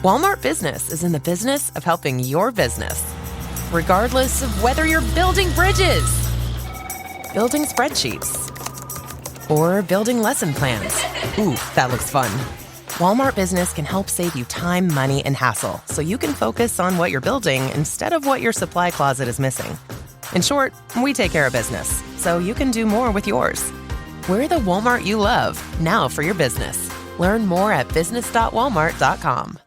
Walmart Business is in the business of helping your business, regardless of whether you're building bridges, building spreadsheets, or building lesson plans. Ooh, that looks fun. Walmart Business can help save you time, money, and hassle so you can focus on what you're building instead of what your supply closet is missing. In short, we take care of business so you can do more with yours. We're the Walmart you love, now for your business. Learn more at business.walmart.com.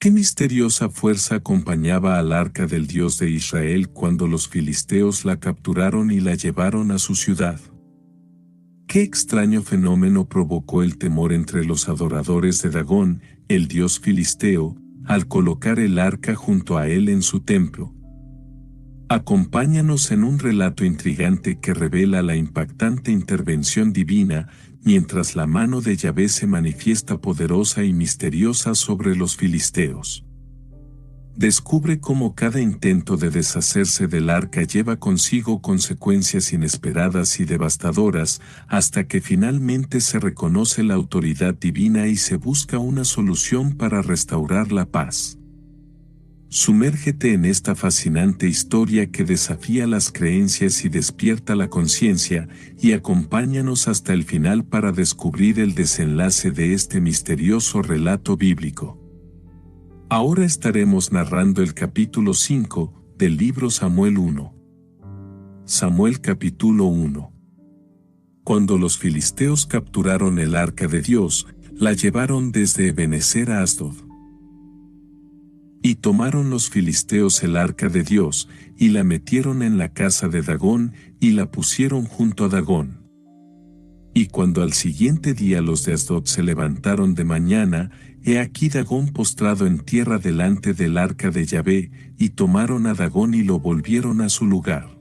¿Qué misteriosa fuerza acompañaba al arca del Dios de Israel cuando los filisteos la capturaron y la llevaron a su ciudad? ¿Qué extraño fenómeno provocó el temor entre los adoradores de Dagón, el dios filisteo, al colocar el arca junto a él en su templo? Acompáñanos en un relato intrigante que revela la impactante intervención divina mientras la mano de Yahvé se manifiesta poderosa y misteriosa sobre los filisteos. Descubre cómo cada intento de deshacerse del arca lleva consigo consecuencias inesperadas y devastadoras hasta que finalmente se reconoce la autoridad divina y se busca una solución para restaurar la paz. Sumérgete en esta fascinante historia que desafía las creencias y despierta la conciencia, y acompáñanos hasta el final para descubrir el desenlace de este misterioso relato bíblico. Ahora estaremos narrando el capítulo 5 del libro Samuel 1. Samuel capítulo 1. Cuando los filisteos capturaron el arca de Dios, la llevaron desde Ebenezer a Asdod. Y tomaron los filisteos el arca de Dios, y la metieron en la casa de Dagón, y la pusieron junto a Dagón. Y cuando al siguiente día los de Asdod se levantaron de mañana, he aquí Dagón postrado en tierra delante del arca de Yahvé, y tomaron a Dagón y lo volvieron a su lugar.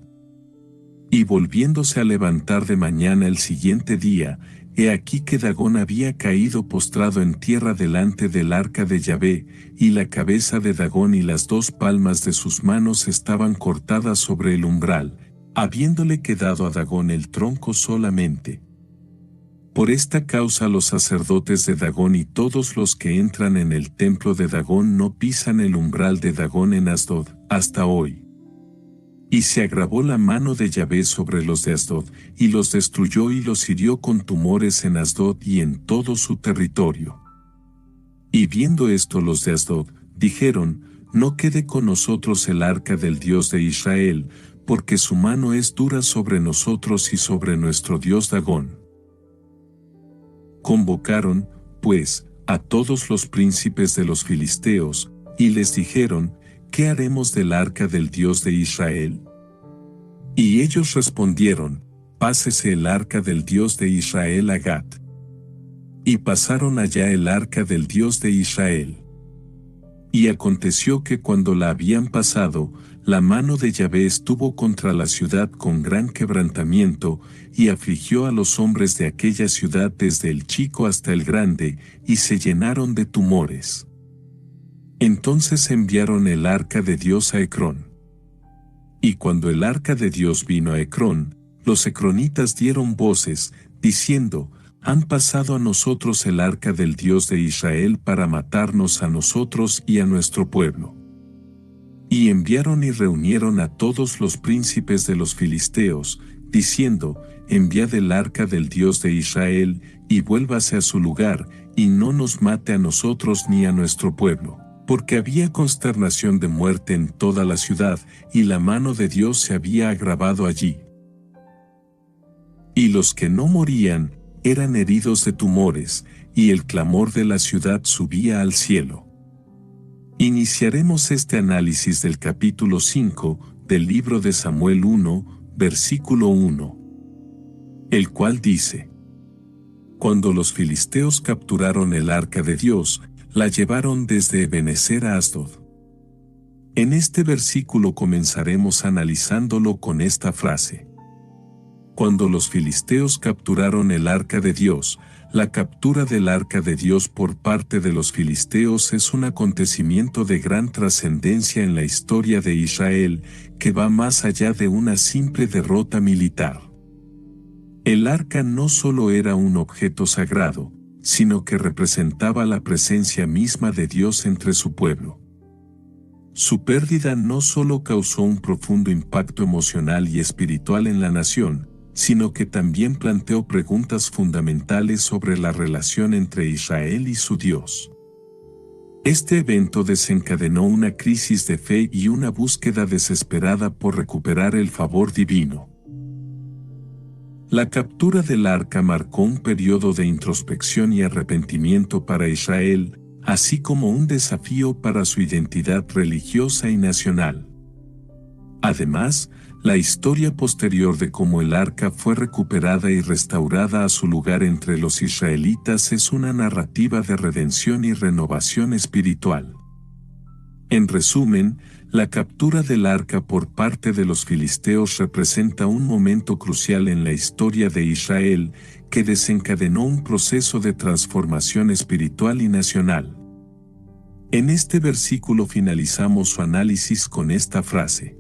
Y volviéndose a levantar de mañana el siguiente día, he aquí que Dagón había caído postrado en tierra delante del arca de Yahvé, y la cabeza de Dagón y las dos palmas de sus manos estaban cortadas sobre el umbral, habiéndole quedado a Dagón el tronco solamente. Por esta causa los sacerdotes de Dagón y todos los que entran en el templo de Dagón no pisan el umbral de Dagón en Asdod, hasta hoy. Y se agravó la mano de Yahvé sobre los de Asdod, y los destruyó y los hirió con tumores en Asdod y en todo su territorio. Y viendo esto los de Asdod, dijeron, no quede con nosotros el arca del Dios de Israel, porque su mano es dura sobre nosotros y sobre nuestro Dios Dagón. Convocaron, pues, a todos los príncipes de los filisteos, y les dijeron, ¿qué haremos del arca del Dios de Israel? Y ellos respondieron, pásese el arca del Dios de Israel a Gat. Y pasaron allá el arca del Dios de Israel. Y aconteció que cuando la habían pasado, la mano de Yahvé estuvo contra la ciudad con gran quebrantamiento, y afligió a los hombres de aquella ciudad desde el chico hasta el grande, y se llenaron de tumores. Entonces enviaron el arca de Dios a Ecrón. Y cuando el arca de Dios vino a Ecrón, los ecronitas dieron voces, diciendo, han pasado a nosotros el arca del Dios de Israel para matarnos a nosotros y a nuestro pueblo. Y enviaron y reunieron a todos los príncipes de los filisteos, diciendo, enviad el arca del Dios de Israel, y vuélvase a su lugar, y no nos mate a nosotros ni a nuestro pueblo. Porque había consternación de muerte en toda la ciudad, y la mano de Dios se había agravado allí. Y los que no morían, eran heridos de tumores, y el clamor de la ciudad subía al cielo. Iniciaremos este análisis del capítulo 5 del libro de Samuel 1, versículo 1, el cual dice: Cuando los filisteos capturaron el arca de Dios, la llevaron desde Ebenezer a Asdod. En este versículo comenzaremos analizándolo con esta frase. Cuando los filisteos capturaron el arca de Dios, la captura del arca de Dios por parte de los filisteos es un acontecimiento de gran trascendencia en la historia de Israel, que va más allá de una simple derrota militar. El arca no solo era un objeto sagrado, sino que representaba la presencia misma de Dios entre su pueblo. Su pérdida no solo causó un profundo impacto emocional y espiritual en la nación, sino que también planteó preguntas fundamentales sobre la relación entre Israel y su Dios. Este evento desencadenó una crisis de fe y una búsqueda desesperada por recuperar el favor divino. La captura del arca marcó un periodo de introspección y arrepentimiento para Israel, así como un desafío para su identidad religiosa y nacional. Además, la historia posterior de cómo el arca fue recuperada y restaurada a su lugar entre los israelitas es una narrativa de redención y renovación espiritual. En resumen, la captura del arca por parte de los filisteos representa un momento crucial en la historia de Israel que desencadenó un proceso de transformación espiritual y nacional. En este versículo finalizamos su análisis con esta frase.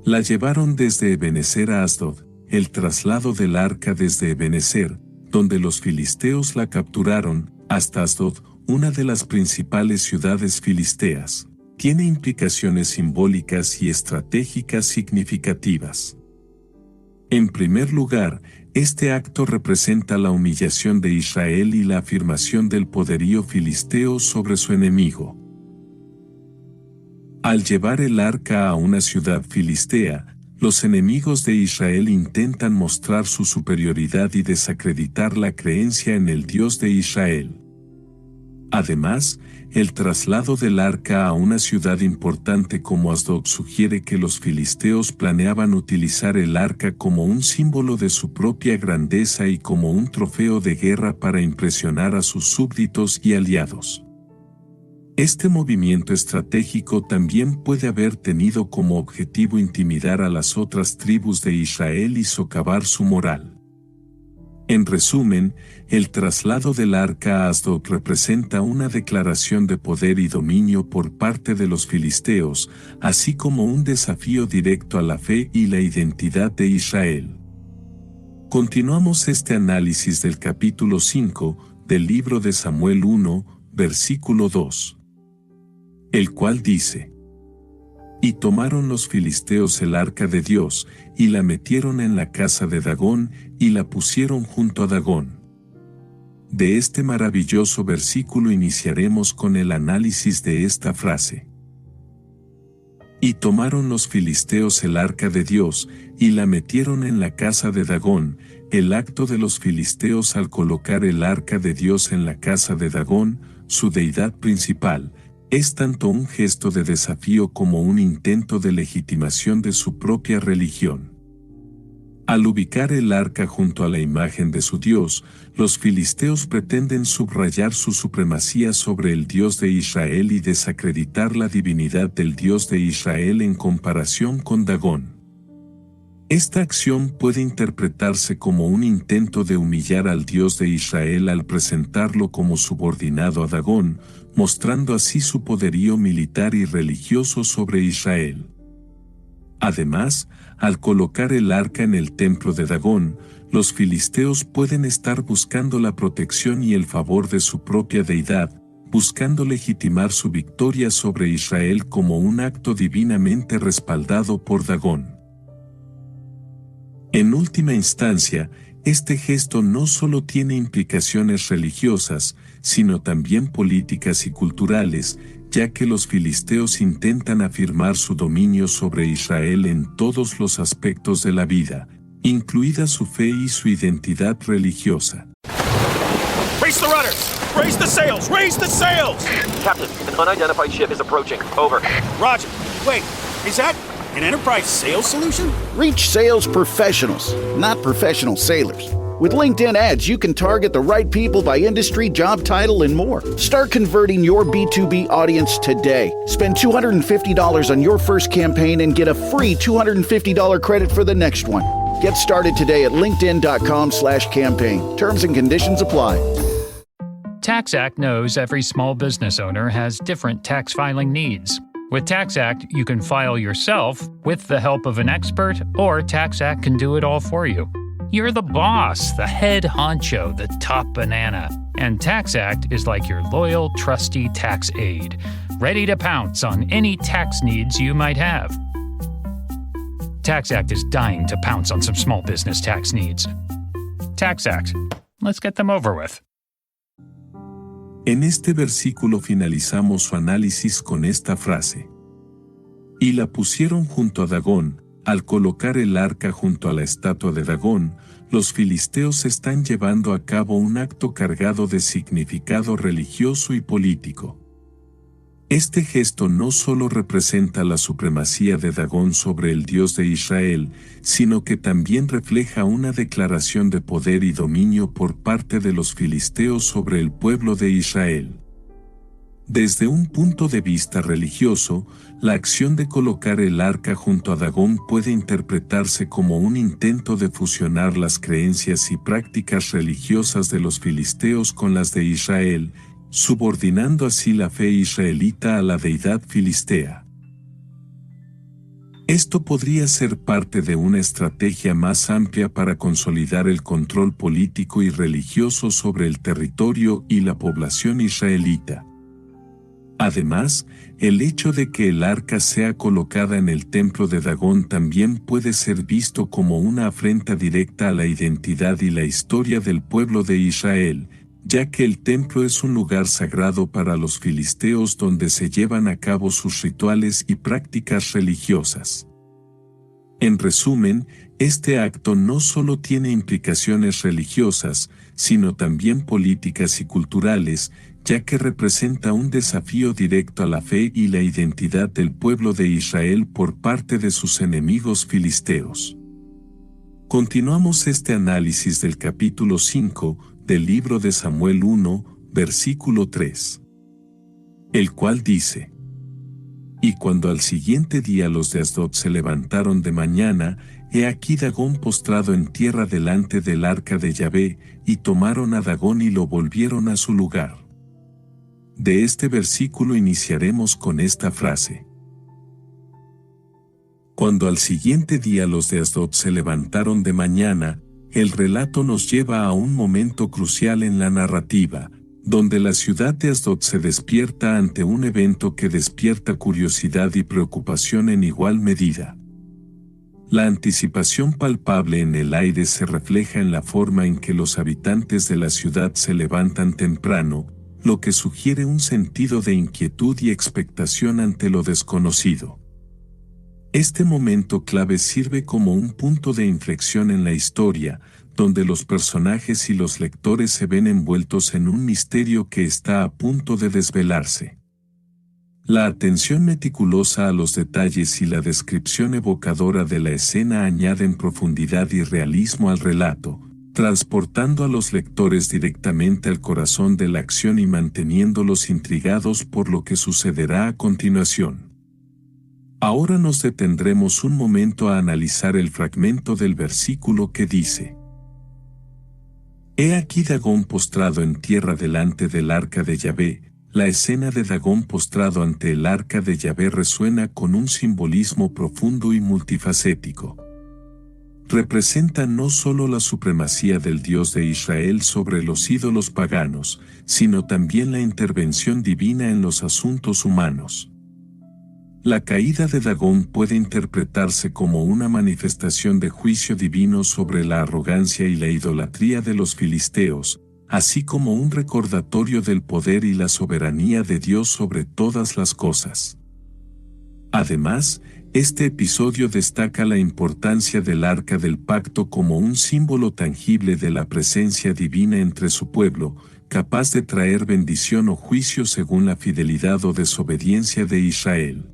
La llevaron desde Ebenezer a Asdod, el traslado del arca desde Ebenezer, donde los filisteos la capturaron, hasta Asdod, una de las principales ciudades filisteas. Tiene implicaciones simbólicas y estratégicas significativas. En primer lugar, este acto representa la humillación de Israel y la afirmación del poderío filisteo sobre su enemigo. Al llevar el arca a una ciudad filistea, los enemigos de Israel intentan mostrar su superioridad y desacreditar la creencia en el Dios de Israel. Además, el traslado del arca a una ciudad importante como Asdod sugiere que los filisteos planeaban utilizar el arca como un símbolo de su propia grandeza y como un trofeo de guerra para impresionar a sus súbditos y aliados. Este movimiento estratégico también puede haber tenido como objetivo intimidar a las otras tribus de Israel y socavar su moral. En resumen, el traslado del arca a Asdod representa una declaración de poder y dominio por parte de los filisteos, así como un desafío directo a la fe y la identidad de Israel. Continuamos este análisis del capítulo 5 del libro de Samuel 1, versículo 2. El cual dice: Y tomaron los filisteos el arca de Dios, y la metieron en la casa de Dagón, y la pusieron junto a Dagón. De este maravilloso versículo iniciaremos con el análisis de esta frase. Y tomaron los filisteos el arca de Dios, y la metieron en la casa de Dagón. El acto de los filisteos al colocar el arca de Dios en la casa de Dagón, su deidad principal, es tanto un gesto de desafío como un intento de legitimación de su propia religión. Al ubicar el arca junto a la imagen de su Dios, los filisteos pretenden subrayar su supremacía sobre el Dios de Israel y desacreditar la divinidad del Dios de Israel en comparación con Dagón. Esta acción puede interpretarse como un intento de humillar al Dios de Israel al presentarlo como subordinado a Dagón, mostrando así su poderío militar y religioso sobre Israel. Además, al colocar el arca en el templo de Dagón, los filisteos pueden estar buscando la protección y el favor de su propia deidad, buscando legitimar su victoria sobre Israel como un acto divinamente respaldado por Dagón. En última instancia, este gesto no solo tiene implicaciones religiosas, sino también políticas y culturales, ya que los filisteos intentan afirmar su dominio sobre Israel en todos los aspectos de la vida, incluida su fe y su identidad religiosa. Raise the rudders! Raise the sails! Raise the sails! Captain, an unidentified ship is approaching. Over. Roger. Wait, is that an Enterprise sales solution? Reach sales professionals, not professional sailors. With LinkedIn ads, you can target the right people by industry, job title, and more. Start converting your B2B audience today. Spend $250 on your first campaign and get a free $250 credit for the next one. Get started today at linkedin.com/campaign. Terms and conditions apply. TaxAct knows every small business owner has different tax filing needs. With TaxAct, you can file yourself with the help of an expert, or TaxAct can do it all for you. You're the boss, the head honcho, the top banana. And TaxAct is like your loyal, trusty tax aide, ready to pounce on any tax needs you might have. TaxAct is dying to pounce on some small business tax needs. TaxAct. Let's get them over with. En este versículo finalizamos su análisis con esta frase. Y la pusieron junto a Dagón. Al colocar el arca junto a la estatua de Dagón, los filisteos están llevando a cabo un acto cargado de significado religioso y político. Este gesto no solo representa la supremacía de Dagón sobre el Dios de Israel, sino que también refleja una declaración de poder y dominio por parte de los filisteos sobre el pueblo de Israel. Desde un punto de vista religioso, la acción de colocar el arca junto a Dagón puede interpretarse como un intento de fusionar las creencias y prácticas religiosas de los filisteos con las de Israel, subordinando así la fe israelita a la deidad filistea. Esto podría ser parte de una estrategia más amplia para consolidar el control político y religioso sobre el territorio y la población israelita. Además, el hecho de que el arca sea colocada en el templo de Dagón también puede ser visto como una afrenta directa a la identidad y la historia del pueblo de Israel, ya que el templo es un lugar sagrado para los filisteos donde se llevan a cabo sus rituales y prácticas religiosas. En resumen, este acto no solo tiene implicaciones religiosas, sino también políticas y culturales, ya que representa un desafío directo a la fe y la identidad del pueblo de Israel por parte de sus enemigos filisteos. Continuamos este análisis del capítulo 5 del libro de Samuel 1, versículo 3, el cual dice: Y cuando al siguiente día los de Asdod se levantaron de mañana, he aquí Dagón postrado en tierra delante del arca de Yahvé, y tomaron a Dagón y lo volvieron a su lugar. De este versículo iniciaremos con esta frase. Cuando al siguiente día los de Asdod se levantaron de mañana, el relato nos lleva a un momento crucial en la narrativa, donde la ciudad de Asdod se despierta ante un evento que despierta curiosidad y preocupación en igual medida. La anticipación palpable en el aire se refleja en la forma en que los habitantes de la ciudad se levantan temprano, lo que sugiere un sentido de inquietud y expectación ante lo desconocido. Este momento clave sirve como un punto de inflexión en la historia, donde los personajes y los lectores se ven envueltos en un misterio que está a punto de desvelarse. La atención meticulosa a los detalles y la descripción evocadora de la escena añaden profundidad y realismo al relato, transportando a los lectores directamente al corazón de la acción y manteniéndolos intrigados por lo que sucederá a continuación. Ahora nos detendremos un momento a analizar el fragmento del versículo que dice: He aquí Dagón postrado en tierra delante del arca de Yahvé. La escena de Dagón postrado ante el arca de Yahvé resuena con un simbolismo profundo y multifacético. Representa no solo la supremacía del Dios de Israel sobre los ídolos paganos, sino también la intervención divina en los asuntos humanos. La caída de Dagón puede interpretarse como una manifestación de juicio divino sobre la arrogancia y la idolatría de los filisteos, así como un recordatorio del poder y la soberanía de Dios sobre todas las cosas. Además, este episodio destaca la importancia del Arca del Pacto como un símbolo tangible de la presencia divina entre su pueblo, capaz de traer bendición o juicio según la fidelidad o desobediencia de Israel.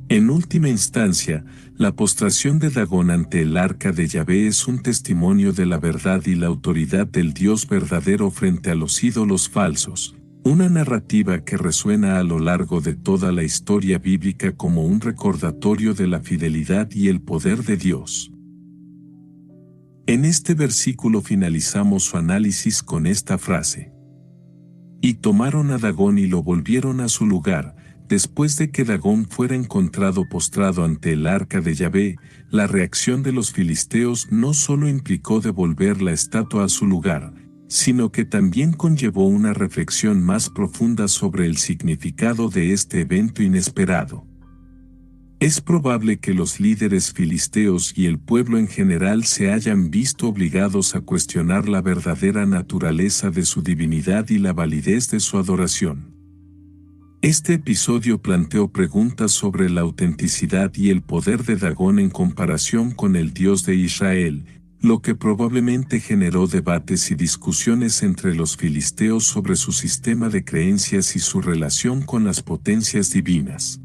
En última instancia, la postración de Dagón ante el arca de Yahvé es un testimonio de la verdad y la autoridad del Dios verdadero frente a los ídolos falsos, una narrativa que resuena a lo largo de toda la historia bíblica como un recordatorio de la fidelidad y el poder de Dios. En este versículo finalizamos su análisis con esta frase: Y tomaron a Dagón y lo volvieron a su lugar, después de que Dagón fuera encontrado postrado ante el arca de Yahvé, la reacción de los filisteos no solo implicó devolver la estatua a su lugar, sino que también conllevó una reflexión más profunda sobre el significado de este evento inesperado. Es probable que los líderes filisteos y el pueblo en general se hayan visto obligados a cuestionar la verdadera naturaleza de su divinidad y la validez de su adoración. Este episodio planteó preguntas sobre la autenticidad y el poder de Dagón en comparación con el Dios de Israel, lo que probablemente generó debates y discusiones entre los filisteos sobre su sistema de creencias y su relación con las potencias divinas.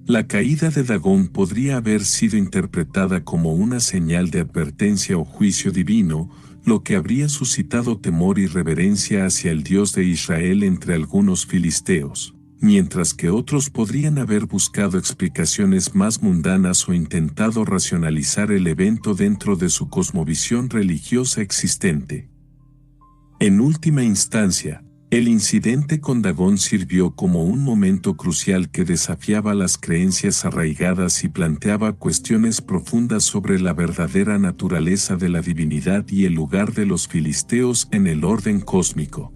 La caída de Dagón podría haber sido interpretada como una señal de advertencia o juicio divino, lo que habría suscitado temor y reverencia hacia el Dios de Israel entre algunos filisteos, mientras que otros podrían haber buscado explicaciones más mundanas o intentado racionalizar el evento dentro de su cosmovisión religiosa existente. En última instancia, el incidente con Dagón sirvió como un momento crucial que desafiaba las creencias arraigadas y planteaba cuestiones profundas sobre la verdadera naturaleza de la divinidad y el lugar de los filisteos en el orden cósmico.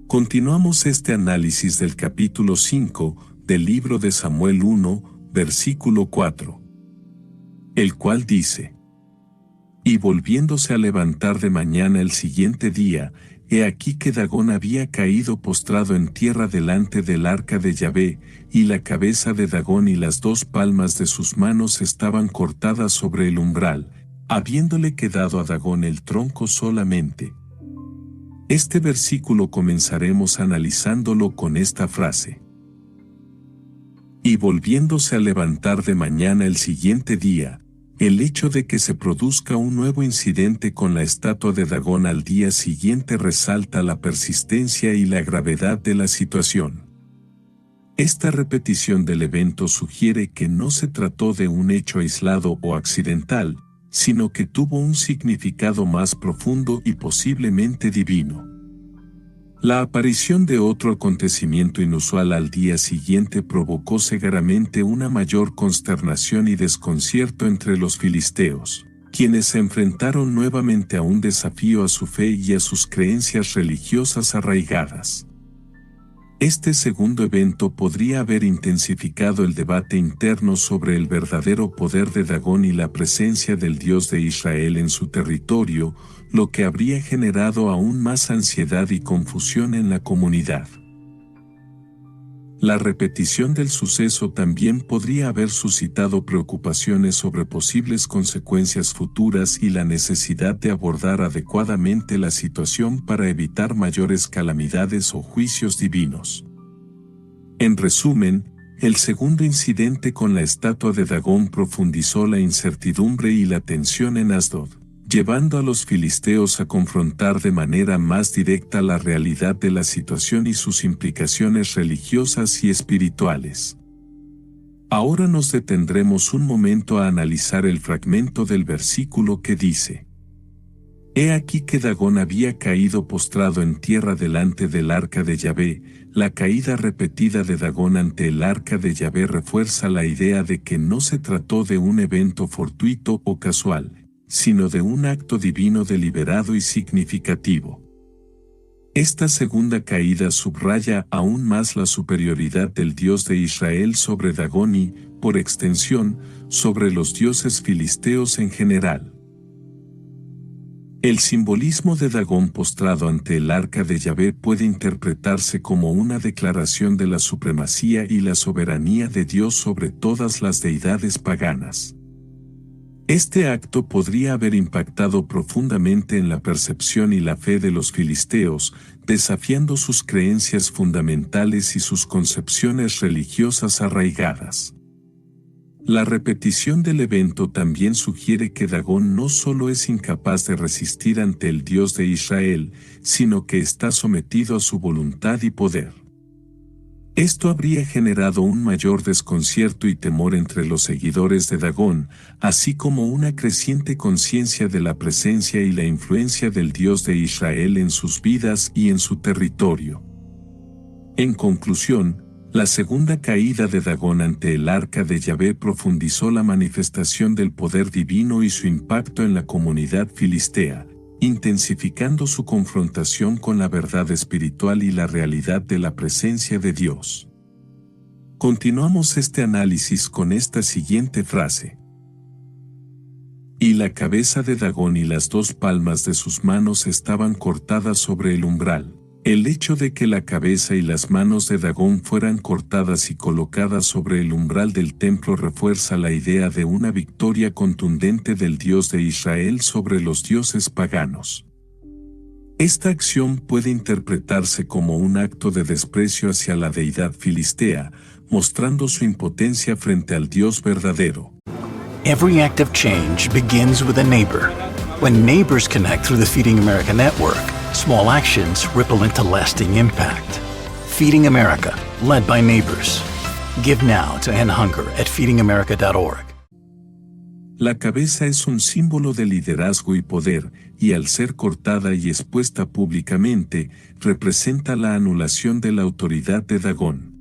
Continuamos este análisis del capítulo 5 del libro de Samuel 1, versículo 4, el cual dice: Y volviéndose a levantar de mañana el siguiente día, he aquí que Dagón había caído postrado en tierra delante del arca de Yahvé, y la cabeza de Dagón y las 2 palmas de sus manos estaban cortadas sobre el umbral, habiéndole quedado a Dagón el tronco solamente. Este versículo comenzaremos analizándolo con esta frase: Y volviéndose a levantar de mañana el siguiente día. El hecho de que se produzca un nuevo incidente con la estatua de Dagón al día siguiente resalta la persistencia y la gravedad de la situación. Esta repetición del evento sugiere que no se trató de un hecho aislado o accidental, sino que tuvo un significado más profundo y posiblemente divino. La aparición de otro acontecimiento inusual al día siguiente provocó severamente una mayor consternación y desconcierto entre los filisteos, quienes se enfrentaron nuevamente a un desafío a su fe y a sus creencias religiosas arraigadas. Este segundo evento podría haber intensificado el debate interno sobre el verdadero poder de Dagón y la presencia del Dios de Israel en su territorio, lo que habría generado aún más ansiedad y confusión en la comunidad. La repetición del suceso también podría haber suscitado preocupaciones sobre posibles consecuencias futuras y la necesidad de abordar adecuadamente la situación para evitar mayores calamidades o juicios divinos. En resumen, el segundo incidente con la estatua de Dagón profundizó la incertidumbre y la tensión en Asdod, llevando a los filisteos a confrontar de manera más directa la realidad de la situación y sus implicaciones religiosas y espirituales. Ahora nos detendremos un momento a analizar el fragmento del versículo que dice: He aquí que Dagón había caído postrado en tierra delante del arca de Yahvé. La caída repetida de Dagón ante el arca de Yahvé refuerza la idea de que no se trató de un evento fortuito o casual, sino de un acto divino deliberado y significativo. Esta segunda caída subraya aún más la superioridad del Dios de Israel sobre Dagón y, por extensión, sobre los dioses filisteos en general. El simbolismo de Dagón postrado ante el arca de Yahvé puede interpretarse como una declaración de la supremacía y la soberanía de Dios sobre todas las deidades paganas. Este acto podría haber impactado profundamente en la percepción y la fe de los filisteos, desafiando sus creencias fundamentales y sus concepciones religiosas arraigadas. La repetición del evento también sugiere que Dagón no solo es incapaz de resistir ante el Dios de Israel, sino que está sometido a su voluntad y poder. Esto habría generado un mayor desconcierto y temor entre los seguidores de Dagón, así como una creciente conciencia de la presencia y la influencia del Dios de Israel en sus vidas y en su territorio. En conclusión, la segunda caída de Dagón ante el arca de Yahvé profundizó la manifestación del poder divino y su impacto en la comunidad filistea, intensificando su confrontación con la verdad espiritual y la realidad de la presencia de Dios. Continuamos este análisis con esta siguiente frase. Y la cabeza de Dagón y las 2 palmas de sus manos estaban cortadas sobre el umbral. El hecho de que la cabeza y las manos de Dagón fueran cortadas y colocadas sobre el umbral del templo refuerza la idea de una victoria contundente del Dios de Israel sobre los dioses paganos. Esta acción puede interpretarse como un acto de desprecio hacia la deidad filistea, mostrando su impotencia frente al Dios verdadero. Every act of change begins with a neighbor. When neighbors connect through the Feeding America network, small actions ripple into lasting impact. Feeding America, led by neighbors. Give now to end hunger at feedingamerica.org. La cabeza es un símbolo de liderazgo y poder, y al ser cortada y expuesta públicamente, representa la anulación de la autoridad de Dagón.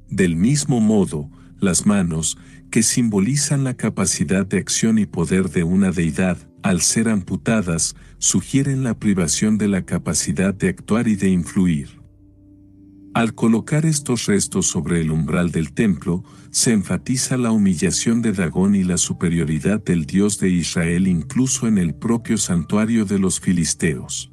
Del mismo modo, las manos, que simbolizan la capacidad de acción y poder de una deidad, al ser amputadas, sugieren la privación de la capacidad de actuar y de influir. Al colocar estos restos sobre el umbral del templo, se enfatiza la humillación de Dagón y la superioridad del Dios de Israel incluso en el propio santuario de los filisteos.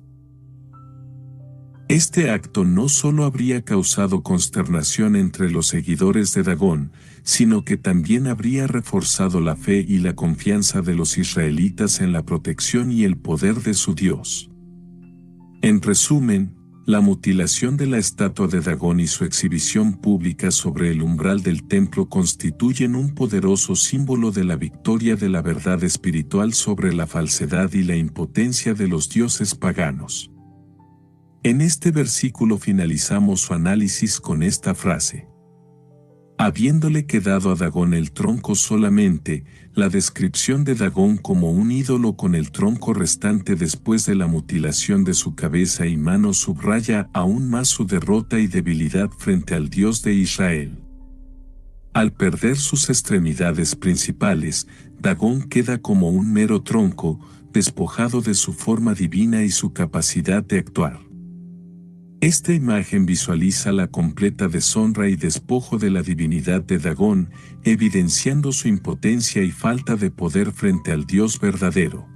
Este acto no solo habría causado consternación entre los seguidores de Dagón, sino que también habría reforzado la fe y la confianza de los israelitas en la protección y el poder de su Dios. En resumen, la mutilación de la estatua de Dagón y su exhibición pública sobre el umbral del templo constituyen un poderoso símbolo de la victoria de la verdad espiritual sobre la falsedad y la impotencia de los dioses paganos. En este versículo finalizamos su análisis con esta frase. Habiéndole quedado a Dagón el tronco solamente, la descripción de Dagón como un ídolo con el tronco restante después de la mutilación de su cabeza y manos subraya aún más su derrota y debilidad frente al Dios de Israel. Al perder sus extremidades principales, Dagón queda como un mero tronco, despojado de su forma divina y su capacidad de actuar. Esta imagen visualiza la completa deshonra y despojo de la divinidad de Dagón, evidenciando su impotencia y falta de poder frente al Dios verdadero.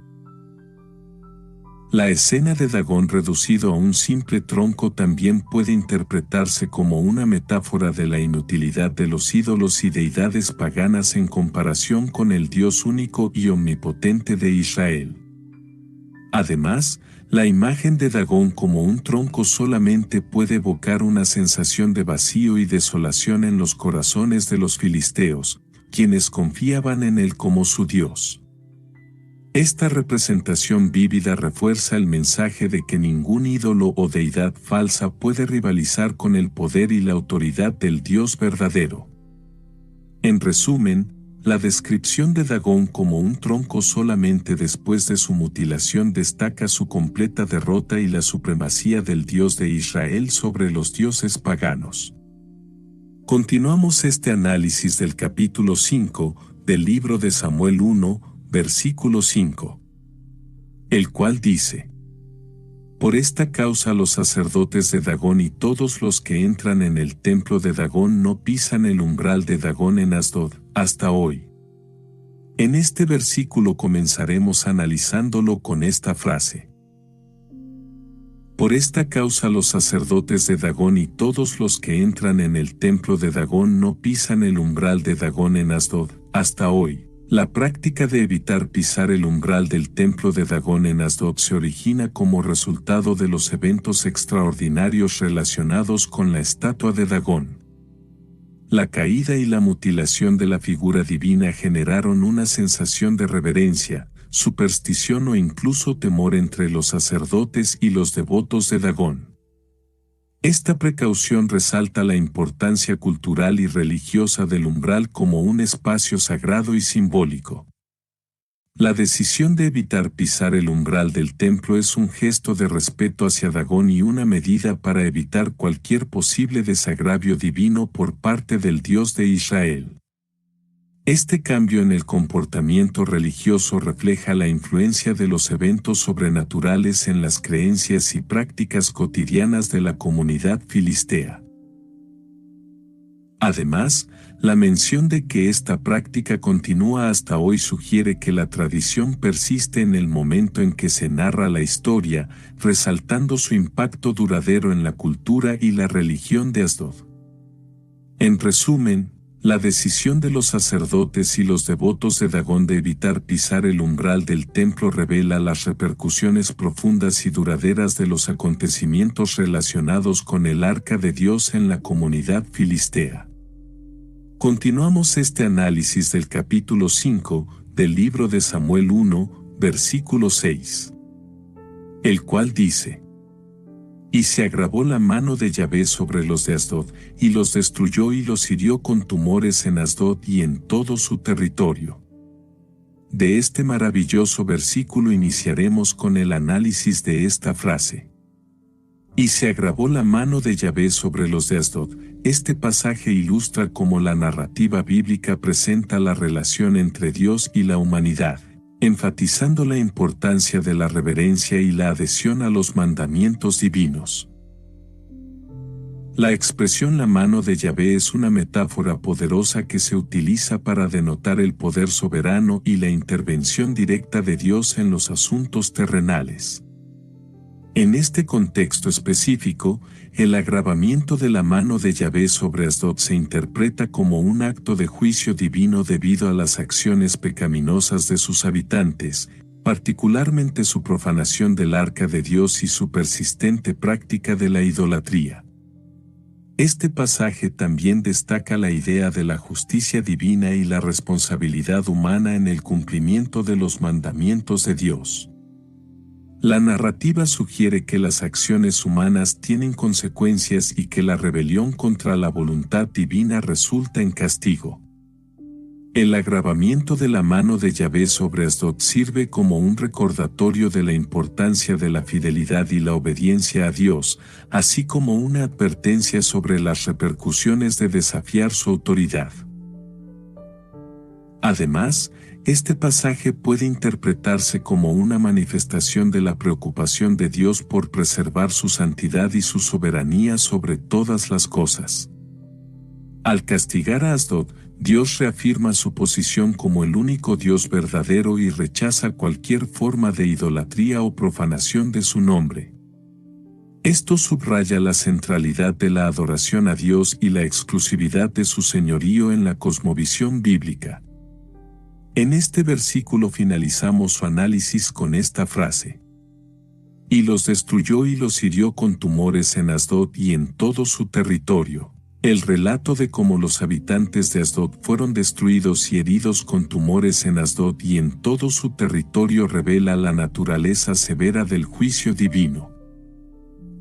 La escena de Dagón reducido a un simple tronco también puede interpretarse como una metáfora de la inutilidad de los ídolos y deidades paganas en comparación con el Dios único y omnipotente de Israel. Además, la imagen de Dagón como un tronco solamente puede evocar una sensación de vacío y desolación en los corazones de los filisteos, quienes confiaban en él como su Dios. Esta representación vívida refuerza el mensaje de que ningún ídolo o deidad falsa puede rivalizar con el poder y la autoridad del Dios verdadero. En resumen, la descripción de Dagón como un tronco solamente después de su mutilación destaca su completa derrota y la supremacía del Dios de Israel sobre los dioses paganos. Continuamos este análisis del capítulo 5 del libro de Samuel 1, versículo 5, el cual dice: Por esta causa los sacerdotes de Dagón y todos los que entran en el templo de Dagón no pisan el umbral de Dagón en Asdod, hasta hoy. En este versículo comenzaremos analizándolo con esta frase. Por esta causa los sacerdotes de Dagón y todos los que entran en el templo de Dagón no pisan el umbral de Dagón en Asdod, hasta hoy. La práctica de evitar pisar el umbral del templo de Dagón en Asdod se origina como resultado de los eventos extraordinarios relacionados con la estatua de Dagón. La caída y la mutilación de la figura divina generaron una sensación de reverencia, superstición o incluso temor entre los sacerdotes y los devotos de Dagón. Esta precaución resalta la importancia cultural y religiosa del umbral como un espacio sagrado y simbólico. La decisión de evitar pisar el umbral del templo es un gesto de respeto hacia Dagón y una medida para evitar cualquier posible desagravio divino por parte del Dios de Israel. Este cambio en el comportamiento religioso refleja la influencia de los eventos sobrenaturales en las creencias y prácticas cotidianas de la comunidad filistea. Además, la mención de que esta práctica continúa hasta hoy sugiere que la tradición persiste en el momento en que se narra la historia, resaltando su impacto duradero en la cultura y la religión de Asdod. En resumen, la decisión de los sacerdotes y los devotos de Dagón de evitar pisar el umbral del templo revela las repercusiones profundas y duraderas de los acontecimientos relacionados con el Arca de Dios en la comunidad filistea. Continuamos este análisis del capítulo 5 del libro de Samuel 1, versículo 6, el cual dice: Y se agravó la mano de Yahvé sobre los de Asdod, y los destruyó y los hirió con tumores en Asdod y en todo su territorio. De este maravilloso versículo iniciaremos con el análisis de esta frase. Y se agravó la mano de Yahvé sobre los de Asdod. Este pasaje ilustra cómo la narrativa bíblica presenta la relación entre Dios y la humanidad, enfatizando la importancia de la reverencia y la adhesión a los mandamientos divinos. La expresión la mano de Yahvé es una metáfora poderosa que se utiliza para denotar el poder soberano y la intervención directa de Dios en los asuntos terrenales. En este contexto específico, el agravamiento de la mano de Yahvé sobre Asdod se interpreta como un acto de juicio divino debido a las acciones pecaminosas de sus habitantes, particularmente su profanación del Arca de Dios y su persistente práctica de la idolatría. Este pasaje también destaca la idea de la justicia divina y la responsabilidad humana en el cumplimiento de los mandamientos de Dios. La narrativa sugiere que las acciones humanas tienen consecuencias y que la rebelión contra la voluntad divina resulta en castigo. El agravamiento de la mano de Yahvé sobre Asdod sirve como un recordatorio de la importancia de la fidelidad y la obediencia a Dios, así como una advertencia sobre las repercusiones de desafiar su autoridad. Además, este pasaje puede interpretarse como una manifestación de la preocupación de Dios por preservar su santidad y su soberanía sobre todas las cosas. Al castigar a Asdod, Dios reafirma su posición como el único Dios verdadero y rechaza cualquier forma de idolatría o profanación de su nombre. Esto subraya la centralidad de la adoración a Dios y la exclusividad de su señorío en la cosmovisión bíblica. En este versículo finalizamos su análisis con esta frase. Y los destruyó y los hirió con tumores en Asdod y en todo su territorio. El relato de cómo los habitantes de Asdod fueron destruidos y heridos con tumores en Asdod y en todo su territorio revela la naturaleza severa del juicio divino.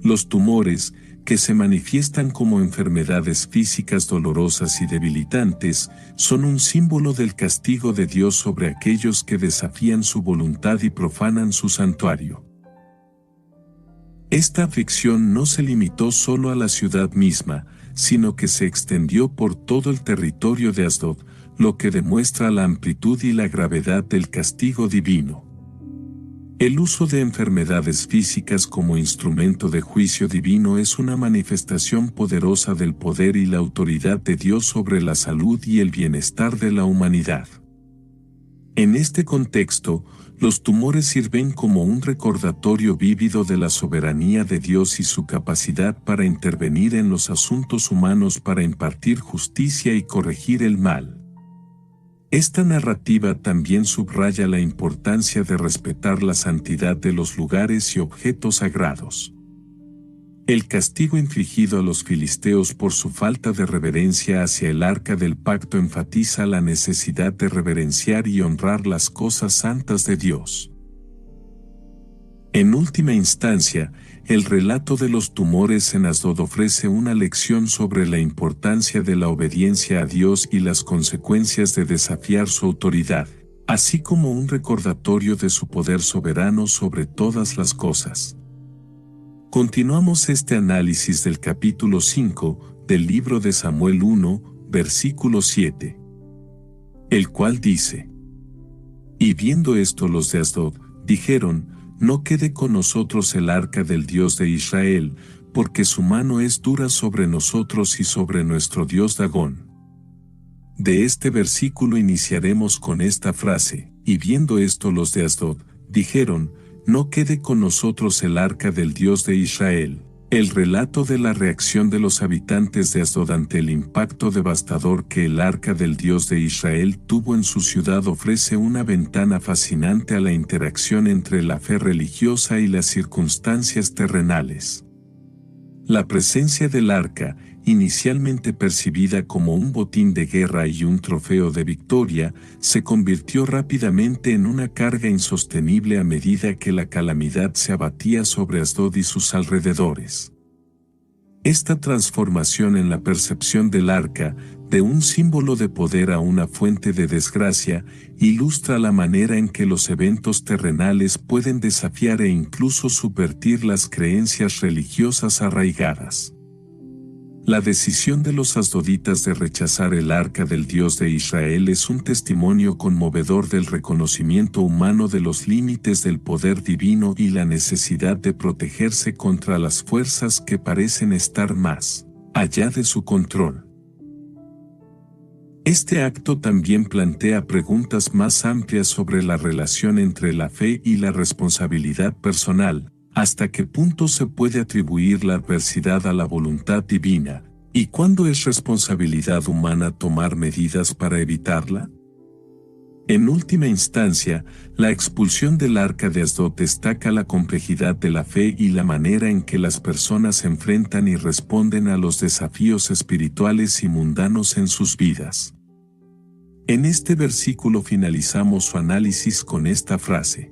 Los tumores, que se manifiestan como enfermedades físicas dolorosas y debilitantes, son un símbolo del castigo de Dios sobre aquellos que desafían su voluntad y profanan su santuario. Esta aflicción no se limitó solo a la ciudad misma, sino que se extendió por todo el territorio de Asdod, lo que demuestra la amplitud y la gravedad del castigo divino. El uso de enfermedades físicas como instrumento de juicio divino es una manifestación poderosa del poder y la autoridad de Dios sobre la salud y el bienestar de la humanidad. En este contexto, los tumores sirven como un recordatorio vívido de la soberanía de Dios y su capacidad para intervenir en los asuntos humanos para impartir justicia y corregir el mal. Esta narrativa también subraya la importancia de respetar la santidad de los lugares y objetos sagrados. El castigo infligido a los filisteos por su falta de reverencia hacia el Arca del Pacto enfatiza la necesidad de reverenciar y honrar las cosas santas de Dios. En última instancia, el relato de los tumores en Asdod ofrece una lección sobre la importancia de la obediencia a Dios y las consecuencias de desafiar su autoridad. así como un recordatorio de su poder soberano sobre todas las cosas. Continuamos este análisis del capítulo 5 del libro de Samuel 1, versículo 7, el cual dice: Y viendo esto los de Asdod, dijeron: No quede con nosotros el arca del Dios de Israel, porque su mano es dura sobre nosotros y sobre nuestro Dios Dagón. De este versículo iniciaremos con esta frase: Y viendo esto los de Asdod, dijeron: No quede con nosotros el arca del Dios de Israel. El relato de la reacción de los habitantes de Asdod ante el impacto devastador que el arca del Dios de Israel tuvo en su ciudad ofrece una ventana fascinante a la interacción entre la fe religiosa y las circunstancias terrenales. La presencia del arca, inicialmente percibida como un botín de guerra y un trofeo de victoria, se convirtió rápidamente en una carga insostenible a medida que la calamidad se abatía sobre Asdod y sus alrededores. Esta transformación en la percepción del arca, de un símbolo de poder a una fuente de desgracia, ilustra la manera en que los eventos terrenales pueden desafiar e incluso subvertir las creencias religiosas arraigadas. La decisión de los asdoditas de rechazar el arca del Dios de Israel es un testimonio conmovedor del reconocimiento humano de los límites del poder divino y la necesidad de protegerse contra las fuerzas que parecen estar más allá de su control. Este acto también plantea preguntas más amplias sobre la relación entre la fe y la responsabilidad personal. ¿Hasta qué punto se puede atribuir la adversidad a la voluntad divina? ¿Y cuándo es responsabilidad humana tomar medidas para evitarla? En última instancia, la expulsión del arca de Asdod destaca la complejidad de la fe y la manera en que las personas enfrentan y responden a los desafíos espirituales y mundanos en sus vidas. En este versículo finalizamos su análisis con esta frase: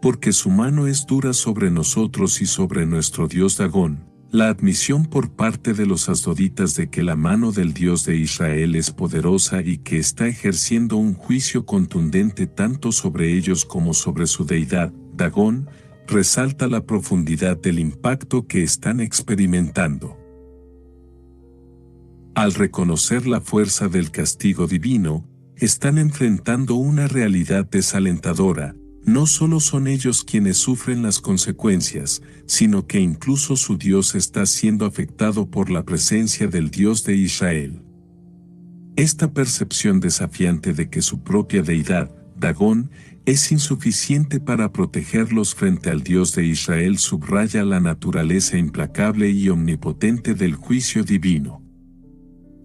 Porque su mano es dura sobre nosotros y sobre nuestro Dios Dagón. La admisión por parte de los asdoditas de que la mano del Dios de Israel es poderosa y que está ejerciendo un juicio contundente tanto sobre ellos como sobre su deidad, Dagón, resalta la profundidad del impacto que están experimentando. Al reconocer la fuerza del castigo divino, están enfrentando una realidad desalentadora. No solo son ellos quienes sufren las consecuencias, sino que incluso su Dios está siendo afectado por la presencia del Dios de Israel. Esta percepción desafiante de que su propia deidad, Dagón, es insuficiente para protegerlos frente al Dios de Israel subraya la naturaleza implacable y omnipotente del juicio divino.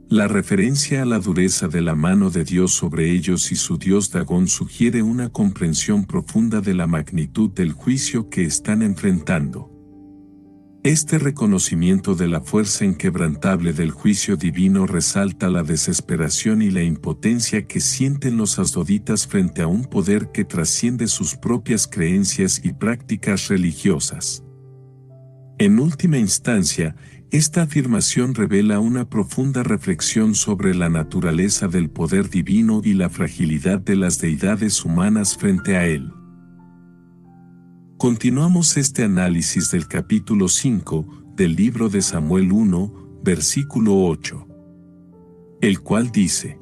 La referencia a la dureza de la mano de Dios sobre ellos y su Dios Dagón sugiere una comprensión profunda de la magnitud del juicio que están enfrentando. Este reconocimiento de la fuerza inquebrantable del juicio divino resalta la desesperación y la impotencia que sienten los asdoditas frente a un poder que trasciende sus propias creencias y prácticas religiosas. En última instancia, esta afirmación revela una profunda reflexión sobre la naturaleza del poder divino y la fragilidad de las deidades humanas frente a él. Continuamos este análisis del capítulo 5 del libro de Samuel 1, versículo 8, el cual dice: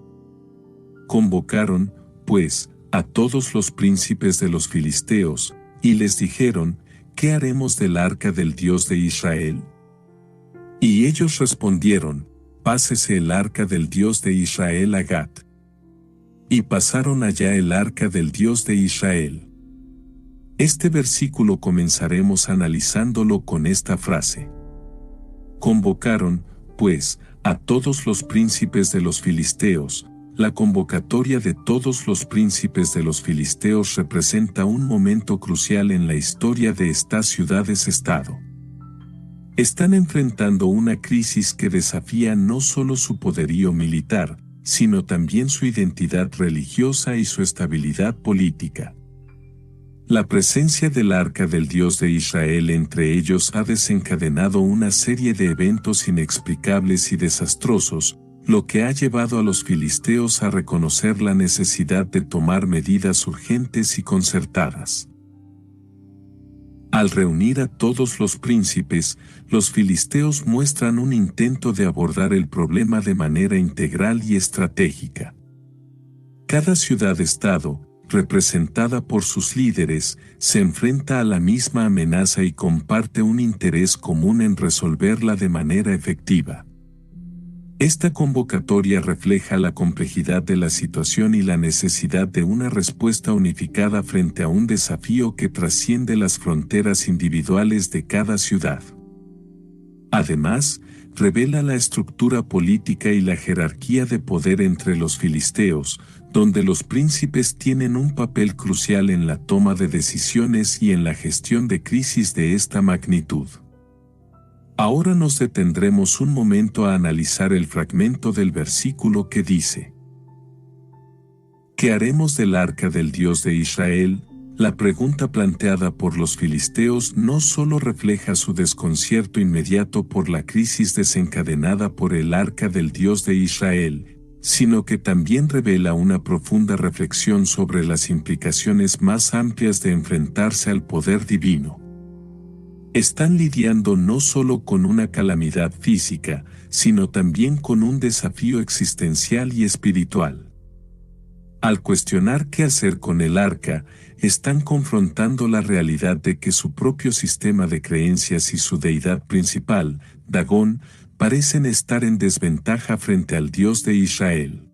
Convocaron, pues, a todos los príncipes de los filisteos, y les dijeron: ¿Qué haremos del arca del Dios de Israel? Y ellos respondieron: Pásese el arca del Dios de Israel a Gat. Y pasaron allá el arca del Dios de Israel. Este versículo comenzaremos analizándolo con esta frase: Convocaron, pues, a todos los príncipes de los filisteos. La convocatoria de todos los príncipes de los filisteos representa un momento crucial en la historia de estas ciudades-estado. Están enfrentando una crisis que desafía no solo su poderío militar, sino también su identidad religiosa y su estabilidad política. La presencia del arca del Dios de Israel entre ellos ha desencadenado una serie de eventos inexplicables y desastrosos, lo que ha llevado a los filisteos a reconocer la necesidad de tomar medidas urgentes y concertadas. Al reunir a todos los príncipes, los filisteos muestran un intento de abordar el problema de manera integral y estratégica. Cada ciudad-estado, representada por sus líderes, se enfrenta a la misma amenaza y comparte un interés común en resolverla de manera efectiva. Esta convocatoria refleja la complejidad de la situación y la necesidad de una respuesta unificada frente a un desafío que trasciende las fronteras individuales de cada ciudad. Además, revela la estructura política y la jerarquía de poder entre los filisteos, donde los príncipes tienen un papel crucial en la toma de decisiones y en la gestión de crisis de esta magnitud. Ahora nos detendremos un momento a analizar el fragmento del versículo que dice: ¿Qué haremos del arca del Dios de Israel? La pregunta planteada por los filisteos no solo refleja su desconcierto inmediato por la crisis desencadenada por el arca del Dios de Israel, sino que también revela una profunda reflexión sobre las implicaciones más amplias de enfrentarse al poder divino. Están lidiando no solo con una calamidad física, sino también con un desafío existencial y espiritual. Al cuestionar qué hacer con el arca, están confrontando la realidad de que su propio sistema de creencias y su deidad principal, Dagón, parecen estar en desventaja frente al Dios de Israel.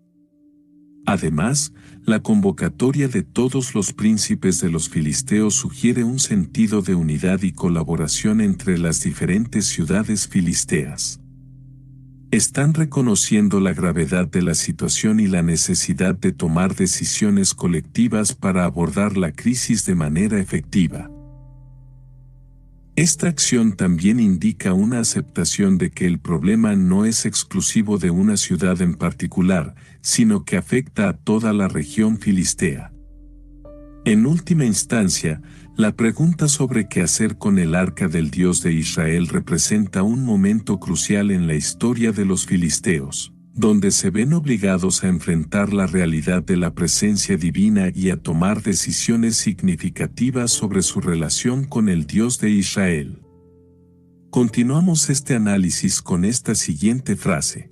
Además, la convocatoria de todos los príncipes de los filisteos sugiere un sentido de unidad y colaboración entre las diferentes ciudades filisteas. Están reconociendo la gravedad de la situación y la necesidad de tomar decisiones colectivas para abordar la crisis de manera efectiva. Esta acción también indica una aceptación de que el problema no es exclusivo de una ciudad en particular, sino que afecta a toda la región filistea. En última instancia, la pregunta sobre qué hacer con el arca del Dios de Israel representa un momento crucial en la historia de los filisteos, donde se ven obligados a enfrentar la realidad de la presencia divina y a tomar decisiones significativas sobre su relación con el Dios de Israel. Continuamos este análisis con esta siguiente frase.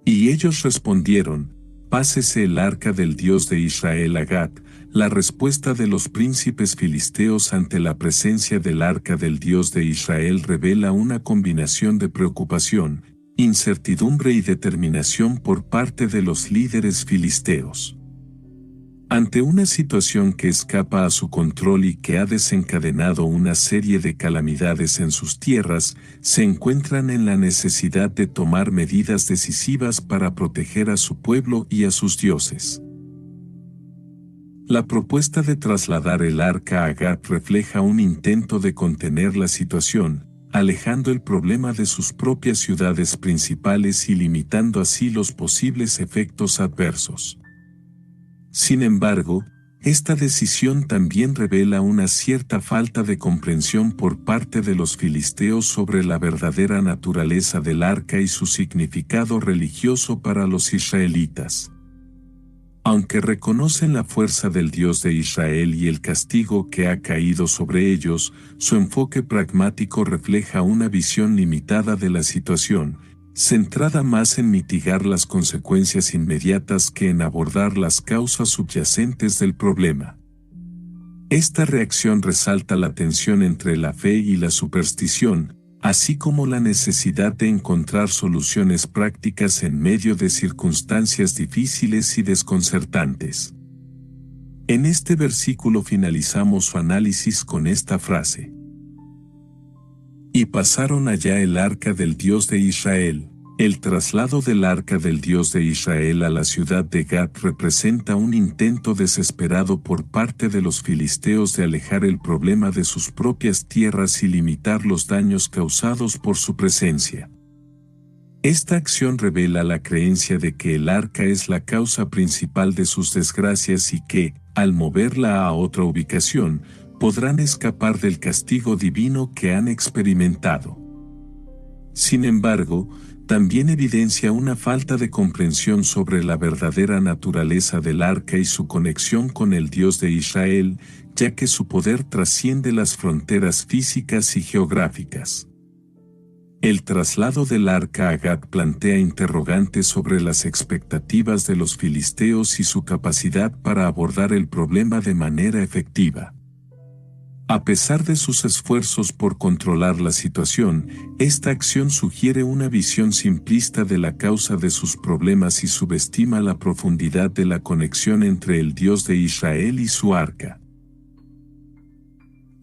Y ellos respondieron: «Pásese el arca del Dios de Israel a Gat». La respuesta de los príncipes filisteos ante la presencia del arca del Dios de Israel revela una combinación de preocupación, incertidumbre y determinación por parte de los líderes filisteos. Ante una situación que escapa a su control y que ha desencadenado una serie de calamidades en sus tierras, se encuentran en la necesidad de tomar medidas decisivas para proteger a su pueblo y a sus dioses. La propuesta de trasladar el arca a Gat refleja un intento de contener la situación, alejando el problema de sus propias ciudades principales y limitando así los posibles efectos adversos. Sin embargo, esta decisión también revela una cierta falta de comprensión por parte de los filisteos sobre la verdadera naturaleza del arca y su significado religioso para los israelitas. Aunque reconocen la fuerza del Dios de Israel y el castigo que ha caído sobre ellos, su enfoque pragmático refleja una visión limitada de la situación, centrada más en mitigar las consecuencias inmediatas que en abordar las causas subyacentes del problema. Esta reacción resalta la tensión entre la fe y la superstición, así como la necesidad de encontrar soluciones prácticas en medio de circunstancias difíciles y desconcertantes. En este versículo finalizamos su análisis con esta frase. Y pasaron allá el arca del Dios de Israel. El traslado del arca del Dios de Israel a la ciudad de Gat representa un intento desesperado por parte de los filisteos de alejar el problema de sus propias tierras y limitar los daños causados por su presencia. Esta acción revela la creencia de que el arca es la causa principal de sus desgracias y que, al moverla a otra ubicación, podrán escapar del castigo divino que han experimentado. Sin embargo, también evidencia una falta de comprensión sobre la verdadera naturaleza del arca y su conexión con el Dios de Israel, ya que su poder trasciende las fronteras físicas y geográficas. El traslado del arca a Gat plantea interrogantes sobre las expectativas de los filisteos y su capacidad para abordar el problema de manera efectiva. A pesar de sus esfuerzos por controlar la situación, esta acción sugiere una visión simplista de la causa de sus problemas y subestima la profundidad de la conexión entre el Dios de Israel y su arca.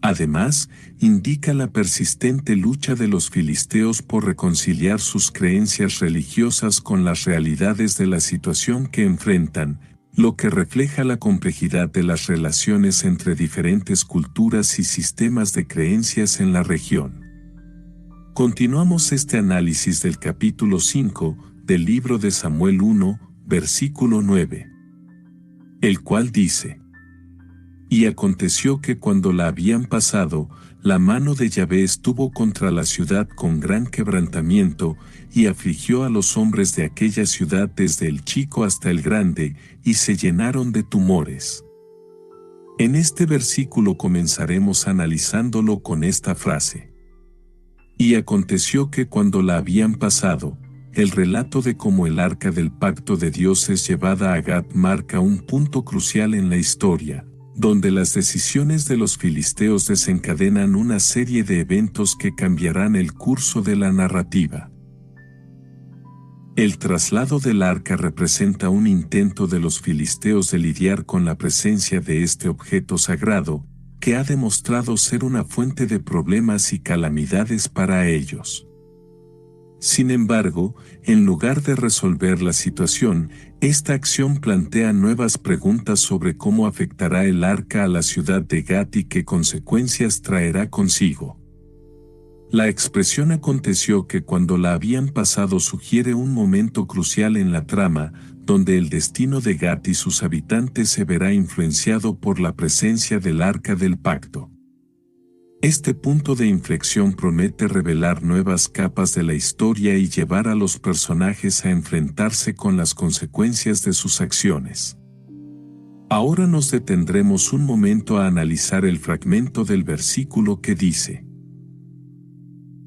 Además, indica la persistente lucha de los filisteos por reconciliar sus creencias religiosas con las realidades de la situación que enfrentan, lo que refleja la complejidad de las relaciones entre diferentes culturas y sistemas de creencias en la región. Continuamos este análisis del capítulo 5 del libro de Samuel 1, versículo 9, el cual dice: Y aconteció que cuando la habían pasado, la mano de Yahvé estuvo contra la ciudad con gran quebrantamiento, y afligió a los hombres de aquella ciudad desde el chico hasta el grande, y se llenaron de tumores. En este versículo comenzaremos analizándolo con esta frase. Y aconteció que cuando la habían pasado, el relato de cómo el arca del pacto de Dios es llevada a Gat marca un punto crucial en la historia, donde las decisiones de los filisteos desencadenan una serie de eventos que cambiarán el curso de la narrativa. El traslado del arca representa un intento de los filisteos de lidiar con la presencia de este objeto sagrado, que ha demostrado ser una fuente de problemas y calamidades para ellos. Sin embargo, en lugar de resolver la situación, esta acción plantea nuevas preguntas sobre cómo afectará el arca a la ciudad de Gat y qué consecuencias traerá consigo. La expresión aconteció que cuando la habían pasado sugiere un momento crucial en la trama, donde el destino de Gat y sus habitantes se verá influenciado por la presencia del arca del pacto. Este punto de inflexión promete revelar nuevas capas de la historia y llevar a los personajes a enfrentarse con las consecuencias de sus acciones. Ahora nos detendremos un momento a analizar el fragmento del versículo que dice: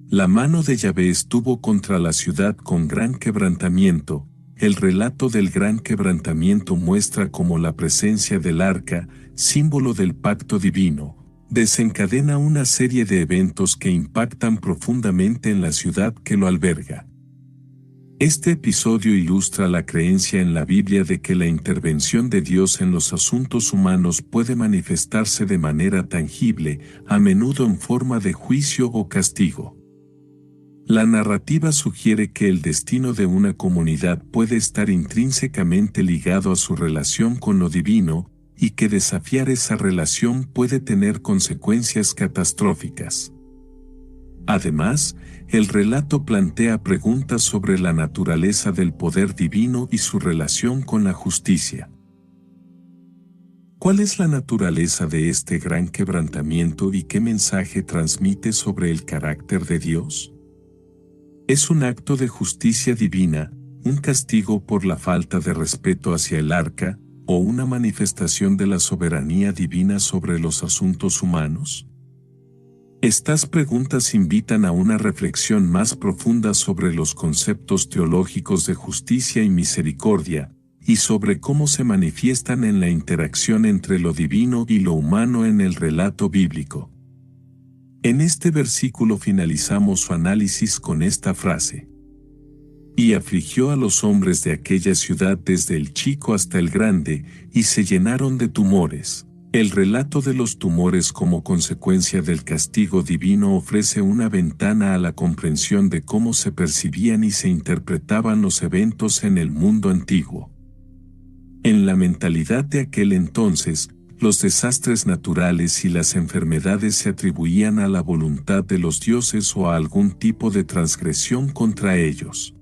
La mano de Yahvé estuvo contra la ciudad con gran quebrantamiento. El relato del gran quebrantamiento muestra cómo la presencia del arca, símbolo del pacto divino, desencadena una serie de eventos que impactan profundamente en la ciudad que lo alberga. Este episodio ilustra la creencia en la Biblia de que la intervención de Dios en los asuntos humanos puede manifestarse de manera tangible, a menudo en forma de juicio o castigo. La narrativa sugiere que el destino de una comunidad puede estar intrínsecamente ligado a su relación con lo divino, y que desafiar esa relación puede tener consecuencias catastróficas. Además, el relato plantea preguntas sobre la naturaleza del poder divino y su relación con la justicia. ¿Cuál es la naturaleza de este gran quebrantamiento y qué mensaje transmite sobre el carácter de Dios? ¿Es un acto de justicia divina, un castigo por la falta de respeto hacia el arca, o una manifestación de la soberanía divina sobre los asuntos humanos? Estas preguntas invitan a una reflexión más profunda sobre los conceptos teológicos de justicia y misericordia, y sobre cómo se manifiestan en la interacción entre lo divino y lo humano en el relato bíblico. En este versículo finalizamos su análisis con esta frase: Y afligió a los hombres de aquella ciudad desde el chico hasta el grande, y se llenaron de tumores. El relato de los tumores como consecuencia del castigo divino ofrece una ventana a la comprensión de cómo se percibían y se interpretaban los eventos en el mundo antiguo. En la mentalidad de aquel entonces, los desastres naturales y las enfermedades se atribuían a la voluntad de los dioses o a algún tipo de transgresión contra ellos.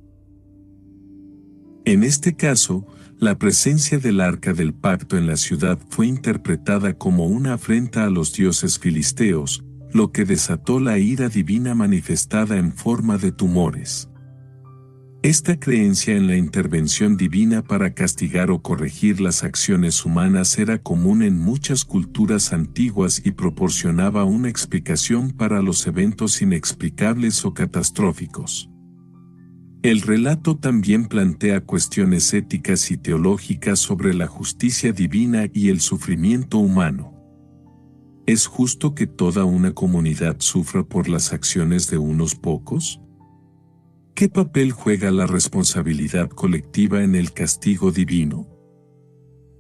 En este caso, la presencia del arca del pacto en la ciudad fue interpretada como una afrenta a los dioses filisteos, lo que desató la ira divina manifestada en forma de tumores. Esta creencia en la intervención divina para castigar o corregir las acciones humanas era común en muchas culturas antiguas y proporcionaba una explicación para los eventos inexplicables o catastróficos. El relato también plantea cuestiones éticas y teológicas sobre la justicia divina y el sufrimiento humano. ¿Es justo que toda una comunidad sufra por las acciones de unos pocos? ¿Qué papel juega la responsabilidad colectiva en el castigo divino?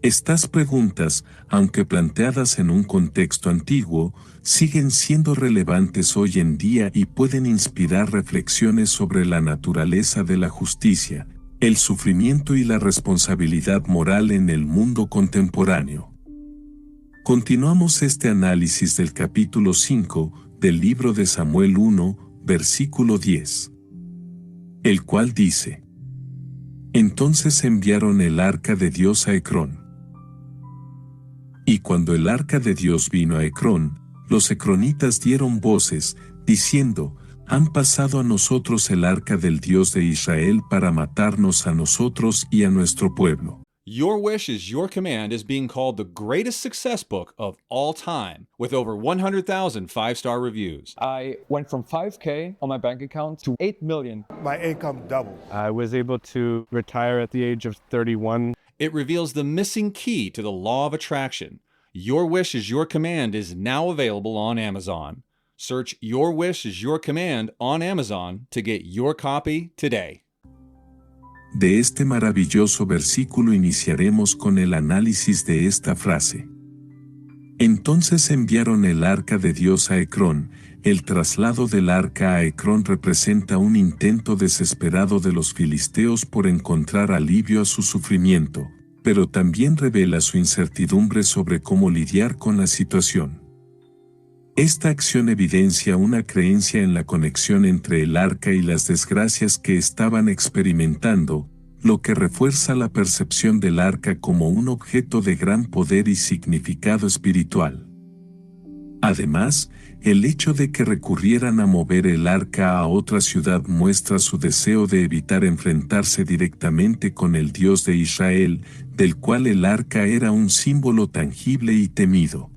Estas preguntas, aunque planteadas en un contexto antiguo, siguen siendo relevantes hoy en día y pueden inspirar reflexiones sobre la naturaleza de la justicia, el sufrimiento y la responsabilidad moral en el mundo contemporáneo. Continuamos este análisis del capítulo 5 del libro de Samuel 1, versículo 10. El cual dice: Entonces enviaron el arca de Dios a Ecrón. Y cuando el arca de Dios vino a Ecrón, los ecronitas dieron voces, diciendo: Han pasado a nosotros el arca del Dios de Israel para matarnos a nosotros y a nuestro pueblo. Your Wish is Your Command is being called the greatest success book of all time, with over 100,000 five-star reviews. I went from $5,000 on my bank account to $8 million. My income doubled. I was able to retire at the age of 31. It reveals the missing key to the law of attraction. Your Wish is Your Command is now available on Amazon. Search Your Wish is Your Command on Amazon to get your copy today. De este maravilloso versículo iniciaremos con el análisis de esta frase. Entonces enviaron el arca de Dios a Ecrón. El traslado del arca a Ecrón representa un intento desesperado de los filisteos por encontrar alivio a su sufrimiento, pero también revela su incertidumbre sobre cómo lidiar con la situación. Esta acción evidencia una creencia en la conexión entre el arca y las desgracias que estaban experimentando, lo que refuerza la percepción del arca como un objeto de gran poder y significado espiritual. Además, el hecho de que recurrieran a mover el arca a otra ciudad muestra su deseo de evitar enfrentarse directamente con el Dios de Israel, del cual el arca era un símbolo tangible y temido.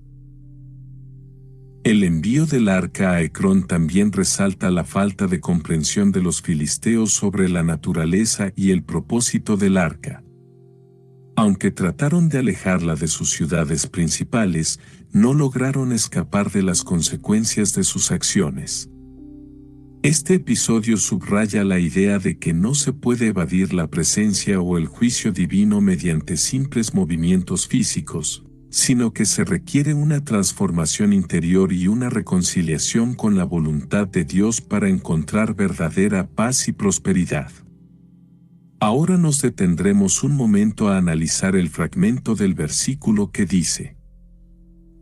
El envío del arca a Ecrón también resalta la falta de comprensión de los filisteos sobre la naturaleza y el propósito del arca. Aunque trataron de alejarla de sus ciudades principales, no lograron escapar de las consecuencias de sus acciones. Este episodio subraya la idea de que no se puede evadir la presencia o el juicio divino mediante simples movimientos físicos, sino que se requiere una transformación interior y una reconciliación con la voluntad de Dios para encontrar verdadera paz y prosperidad. Ahora nos detendremos un momento a analizar el fragmento del versículo que dice: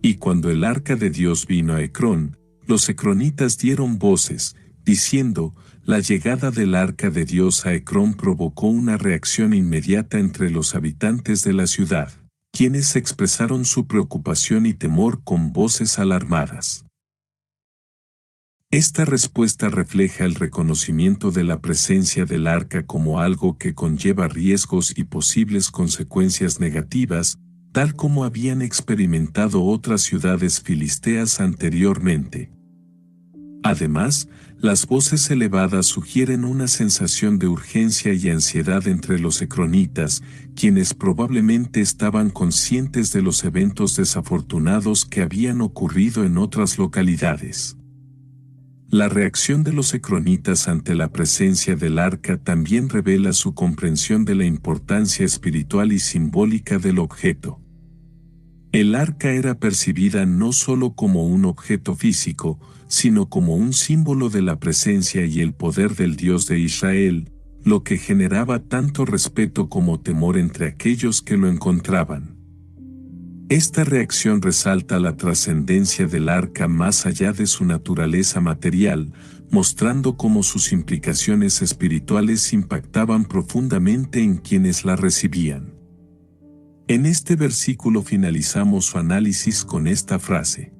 Y cuando el arca de Dios vino a Ecrón, los ecronitas dieron voces, diciendo: La llegada del arca de Dios a Ecrón provocó una reacción inmediata entre los habitantes de la ciudad, quienes expresaron su preocupación y temor con voces alarmadas. Esta respuesta refleja el reconocimiento de la presencia del arca como algo que conlleva riesgos y posibles consecuencias negativas, tal como habían experimentado otras ciudades filisteas anteriormente. Además, las voces elevadas sugieren una sensación de urgencia y ansiedad entre los ecronitas, quienes probablemente estaban conscientes de los eventos desafortunados que habían ocurrido en otras localidades. La reacción de los ecronitas ante la presencia del arca también revela su comprensión de la importancia espiritual y simbólica del objeto. El arca era percibida no solo como un objeto físico, sino como un símbolo de la presencia y el poder del Dios de Israel, lo que generaba tanto respeto como temor entre aquellos que lo encontraban. Esta reacción resalta la trascendencia del arca más allá de su naturaleza material, mostrando cómo sus implicaciones espirituales impactaban profundamente en quienes la recibían. En este versículo finalizamos su análisis con esta frase: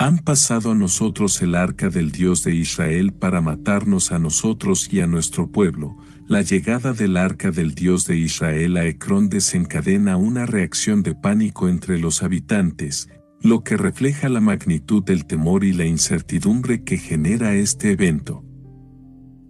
Han pasado a nosotros el arca del Dios de Israel para matarnos a nosotros y a nuestro pueblo. La llegada del arca del Dios de Israel a Ecrón desencadena una reacción de pánico entre los habitantes, lo que refleja la magnitud del temor y la incertidumbre que genera este evento.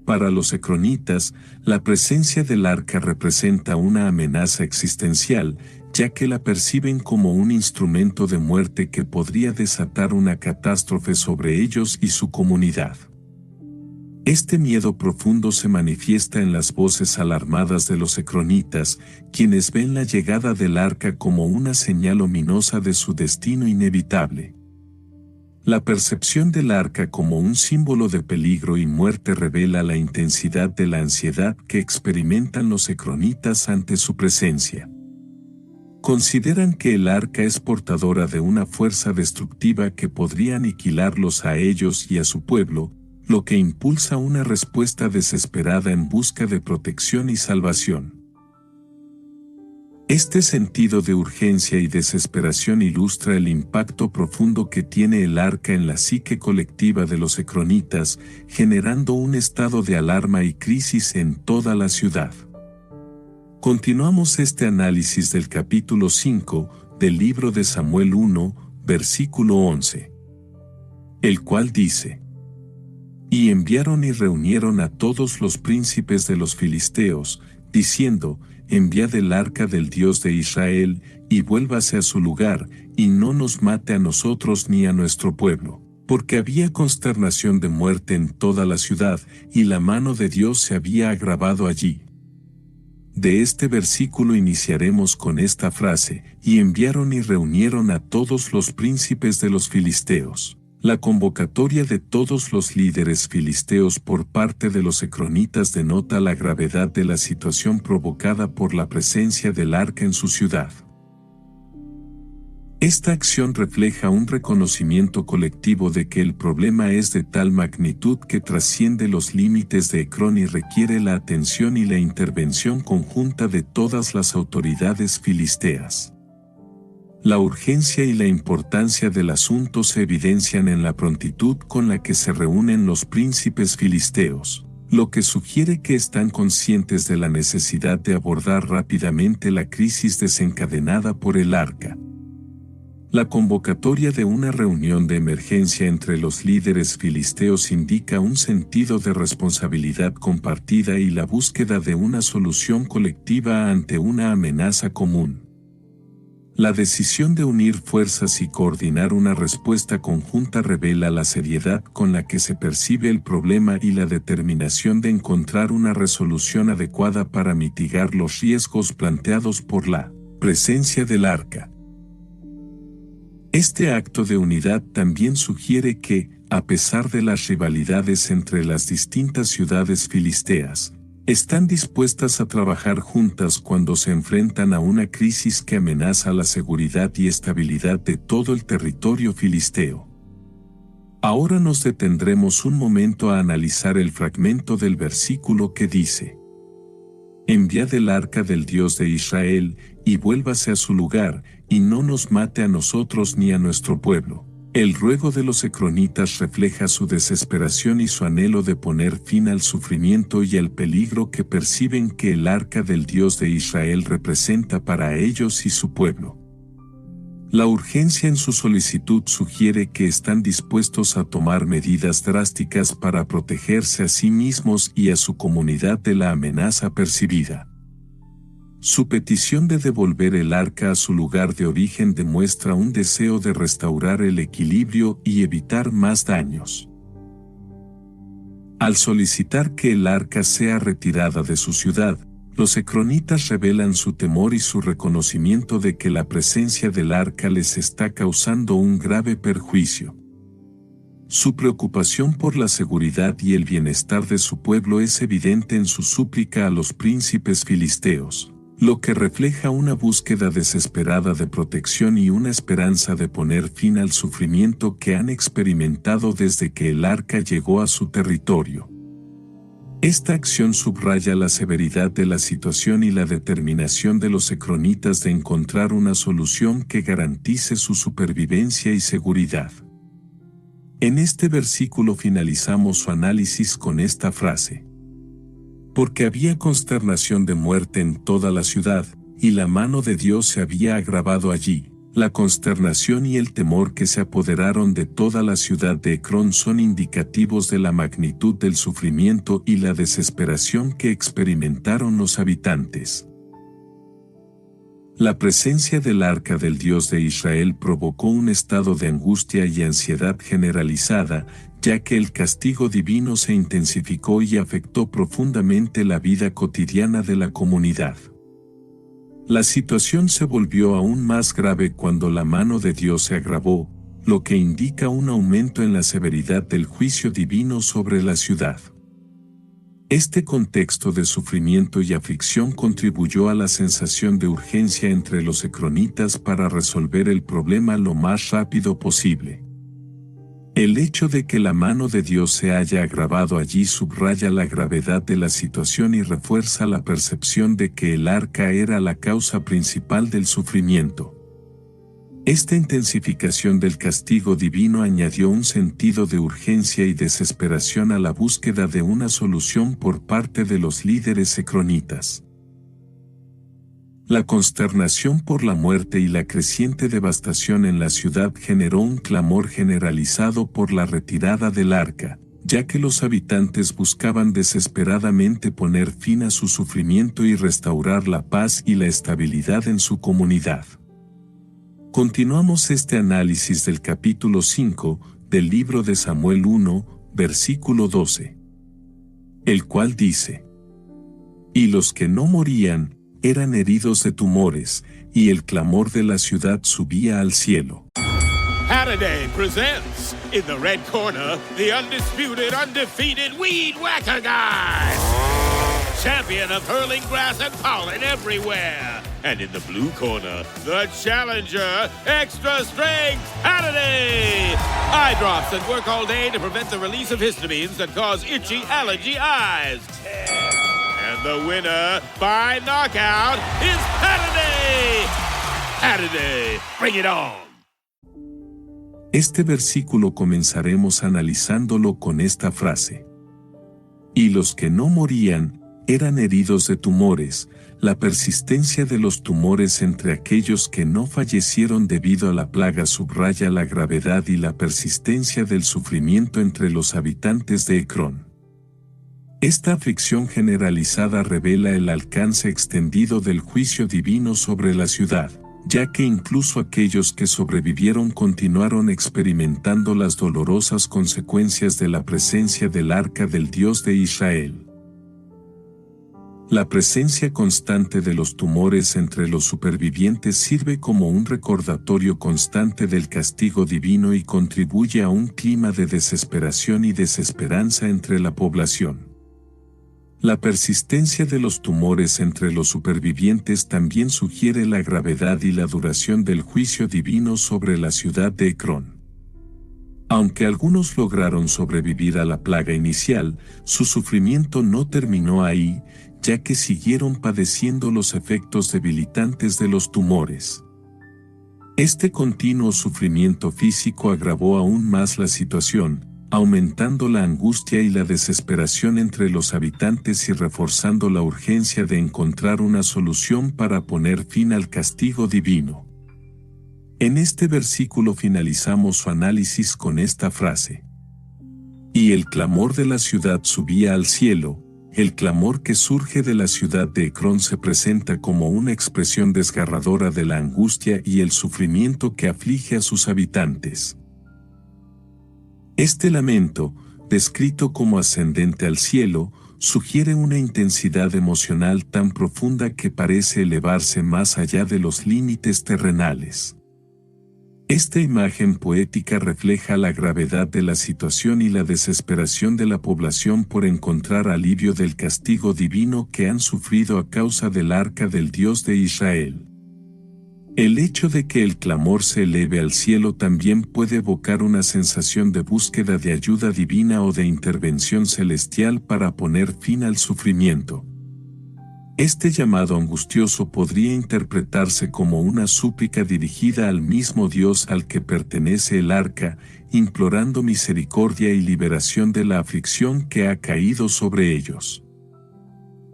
Para los ecronitas, la presencia del arca representa una amenaza existencial, ya que la perciben como un instrumento de muerte que podría desatar una catástrofe sobre ellos y su comunidad. Este miedo profundo se manifiesta en las voces alarmadas de los ecronitas, quienes ven la llegada del arca como una señal ominosa de su destino inevitable. La percepción del arca como un símbolo de peligro y muerte revela la intensidad de la ansiedad que experimentan los ecronitas ante su presencia. Consideran que el arca es portadora de una fuerza destructiva que podría aniquilarlos a ellos y a su pueblo, lo que impulsa una respuesta desesperada en busca de protección y salvación. Este sentido de urgencia y desesperación ilustra el impacto profundo que tiene el arca en la psique colectiva de los ecronitas, generando un estado de alarma y crisis en toda la ciudad. Continuamos este análisis del capítulo 5 del libro de Samuel 1, versículo 11, el cual dice: Y enviaron y reunieron a todos los príncipes de los filisteos, diciendo: Enviad el arca del Dios de Israel, y vuélvase a su lugar, y no nos mate a nosotros ni a nuestro pueblo. Porque había consternación de muerte en toda la ciudad, y la mano de Dios se había agravado allí. De este versículo iniciaremos con esta frase: y enviaron y reunieron a todos los príncipes de los filisteos. La convocatoria de todos los líderes filisteos por parte de los ecronitas denota la gravedad de la situación provocada por la presencia del arca en su ciudad. Esta acción refleja un reconocimiento colectivo de que el problema es de tal magnitud que trasciende los límites de Ecrón y requiere la atención y la intervención conjunta de todas las autoridades filisteas. La urgencia y la importancia del asunto se evidencian en la prontitud con la que se reúnen los príncipes filisteos, lo que sugiere que están conscientes de la necesidad de abordar rápidamente la crisis desencadenada por el arca. La convocatoria de una reunión de emergencia entre los líderes filisteos indica un sentido de responsabilidad compartida y la búsqueda de una solución colectiva ante una amenaza común. La decisión de unir fuerzas y coordinar una respuesta conjunta revela la seriedad con la que se percibe el problema y la determinación de encontrar una resolución adecuada para mitigar los riesgos planteados por la presencia del arca. Este acto de unidad también sugiere que, a pesar de las rivalidades entre las distintas ciudades filisteas, están dispuestas a trabajar juntas cuando se enfrentan a una crisis que amenaza la seguridad y estabilidad de todo el territorio filisteo. Ahora nos detendremos un momento a analizar el fragmento del versículo que dice: Enviad el arca del Dios de Israel, y vuélvase a su lugar, y no nos mate a nosotros ni a nuestro pueblo. El ruego de los ecronitas refleja su desesperación y su anhelo de poner fin al sufrimiento y al peligro que perciben que el arca del Dios de Israel representa para ellos y su pueblo. La urgencia en su solicitud sugiere que están dispuestos a tomar medidas drásticas para protegerse a sí mismos y a su comunidad de la amenaza percibida. Su petición de devolver el arca a su lugar de origen demuestra un deseo de restaurar el equilibrio y evitar más daños. Al solicitar que el arca sea retirada de su ciudad, los ecronitas revelan su temor y su reconocimiento de que la presencia del arca les está causando un grave perjuicio. Su preocupación por la seguridad y el bienestar de su pueblo es evidente en su súplica a los príncipes filisteos, lo que refleja una búsqueda desesperada de protección y una esperanza de poner fin al sufrimiento que han experimentado desde que el arca llegó a su territorio. Esta acción subraya la severidad de la situación y la determinación de los ecronitas de encontrar una solución que garantice su supervivencia y seguridad. En este versículo finalizamos su análisis con esta frase. Porque había consternación de muerte en toda la ciudad, y la mano de Dios se había agravado allí. La consternación y el temor que se apoderaron de toda la ciudad de Ecrón son indicativos de la magnitud del sufrimiento y la desesperación que experimentaron los habitantes. La presencia del arca del Dios de Israel provocó un estado de angustia y ansiedad generalizada, ya que el castigo divino se intensificó y afectó profundamente la vida cotidiana de la comunidad. La situación se volvió aún más grave cuando la mano de Dios se agravó, lo que indica un aumento en la severidad del juicio divino sobre la ciudad. Este contexto de sufrimiento y aflicción contribuyó a la sensación de urgencia entre los ecronitas para resolver el problema lo más rápido posible. El hecho de que la mano de Dios se haya agravado allí subraya la gravedad de la situación y refuerza la percepción de que el arca era la causa principal del sufrimiento. Esta intensificación del castigo divino añadió un sentido de urgencia y desesperación a la búsqueda de una solución por parte de los líderes ecronitas. La consternación por la muerte y la creciente devastación en la ciudad generó un clamor generalizado por la retirada del arca, ya que los habitantes buscaban desesperadamente poner fin a su sufrimiento y restaurar la paz y la estabilidad en su comunidad. Continuamos este análisis del capítulo 5 del libro de Samuel 1, versículo 12, el cual dice: Y los que no morían eran heridos de tumores, y el clamor de la ciudad subía al cielo. Halliday presents, in the red corner, the undisputed, undefeated Weed Whacker Guy, champion of hurling grass and pollen everywhere. And in the blue corner, the challenger, extra strength Halliday. Eye drops that work all day to prevent the release of histamines that cause itchy allergy eyes. And the winner by knockout is Halliday. Halliday, bring it on. Este versículo comenzaremos analizándolo con esta frase. Y los que no morían eran heridos de tumores. La persistencia de los tumores entre aquellos que no fallecieron debido a la plaga subraya la gravedad y la persistencia del sufrimiento entre los habitantes de Ecrón. Esta aflicción generalizada revela el alcance extendido del juicio divino sobre la ciudad, ya que incluso aquellos que sobrevivieron continuaron experimentando las dolorosas consecuencias de la presencia del arca del Dios de Israel. La presencia constante de los tumores entre los supervivientes sirve como un recordatorio constante del castigo divino y contribuye a un clima de desesperación y desesperanza entre la población. La persistencia de los tumores entre los supervivientes también sugiere la gravedad y la duración del juicio divino sobre la ciudad de Ecrón. Aunque algunos lograron sobrevivir a la plaga inicial, su sufrimiento no terminó ahí, ya que siguieron padeciendo los efectos debilitantes de los tumores. Este continuo sufrimiento físico agravó aún más la situación, aumentando la angustia y la desesperación entre los habitantes y reforzando la urgencia de encontrar una solución para poner fin al castigo divino. En este versículo finalizamos su análisis con esta frase. Y el clamor de la ciudad subía al cielo. El clamor que surge de la ciudad de Ecrón se presenta como una expresión desgarradora de la angustia y el sufrimiento que aflige a sus habitantes. Este lamento, descrito como ascendente al cielo, sugiere una intensidad emocional tan profunda que parece elevarse más allá de los límites terrenales. Esta imagen poética refleja la gravedad de la situación y la desesperación de la población por encontrar alivio del castigo divino que han sufrido a causa del arca del Dios de Israel. El hecho de que el clamor se eleve al cielo también puede evocar una sensación de búsqueda de ayuda divina o de intervención celestial para poner fin al sufrimiento. Este llamado angustioso podría interpretarse como una súplica dirigida al mismo Dios al que pertenece el arca, implorando misericordia y liberación de la aflicción que ha caído sobre ellos.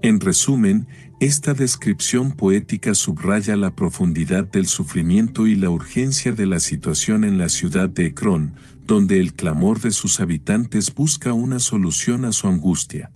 En resumen, esta descripción poética subraya la profundidad del sufrimiento y la urgencia de la situación en la ciudad de Ecrón, donde el clamor de sus habitantes busca una solución a su angustia.